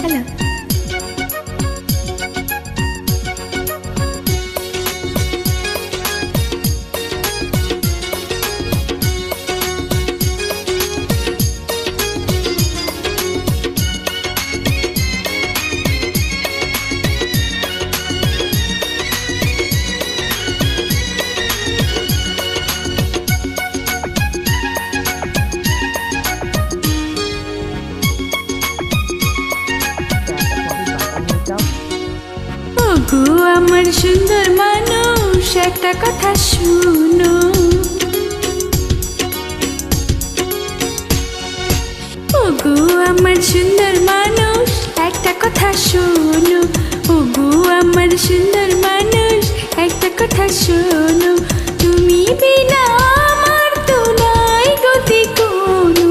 Hello. ওগো আমার সুন্দর মানুষ, একটা কথা শুনো। ওগো আমার সুন্দর মানুষ, একটা কথা শোনো। ওগো আমার সুন্দর মানুষ, একটা কথা শোনো। তুমি বিনা আমার তো নাই গতি কোনো।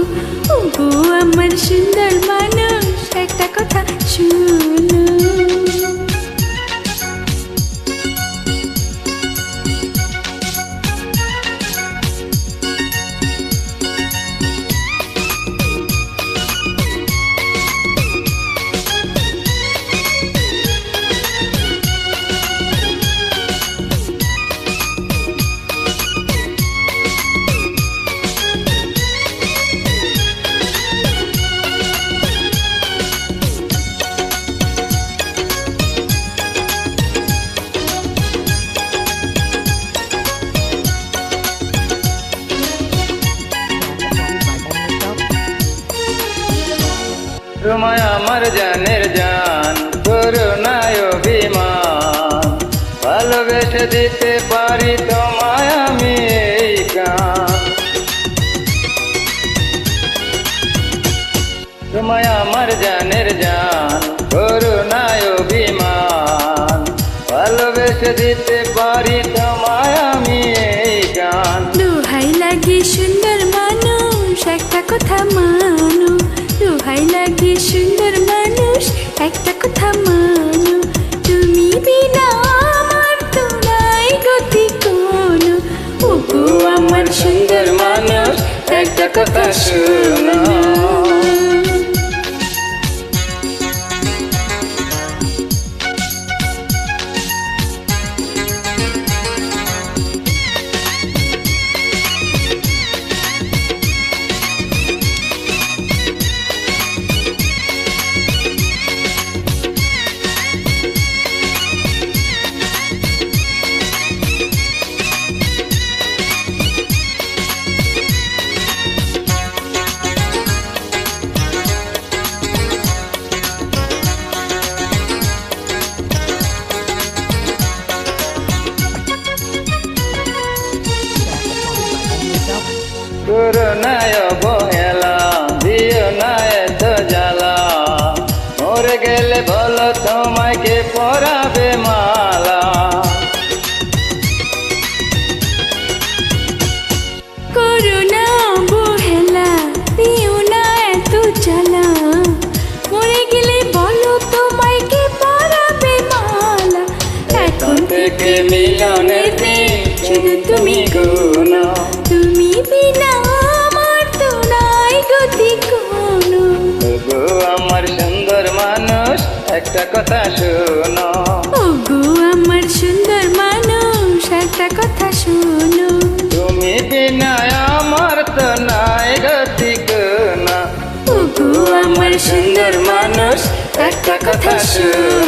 ওগো আমার সুন্দর মানুষ, একটা কথা শোনো। তোমায় আমার জানের জান, করুণায় অভিমান, ভালোবেসে দিতে পারি তোমায় আমি এই গান। তোমায় আমার জানের জান, করুণায় অভিমান, ভালোবেসে দিতে পারি তোমায় আমি এই গান। দোহাই লাগে সুন্দর মানুষ, একটা কথা মানো। দোহাই লাগে সুন্দর মানুষ, একটা কথা মানো। তুমি বিনা আমার তো নাই গতি কোনো। ওগো আমার সুন্দর মানুষ, একটা কথা শোনো। করুণায় অবহেলা, দিও না এত জ্বালা, মরে গেলে বলো তোমায় কে পরাবে মালা। করুণা অবহেলা, দিও না এত জ্বালা, মরে গেলে বলো তোমায় কে পরাবে মালা। এখন থেকে মিলনের দিন শুধু তুমি গুনো। তুমি বিনা আমার তো নাই গতি কোনো। ওগো আমার সুন্দর মানুষ, একটা কথা শোনো। ওগো আমার সুন্দর মানুষ, একটা কথা শোনো। তুমি বিনা আমার তো নাই গতি কোনো। ওগো আমার সুন্দর মানুষ, একটা কথা শোনো।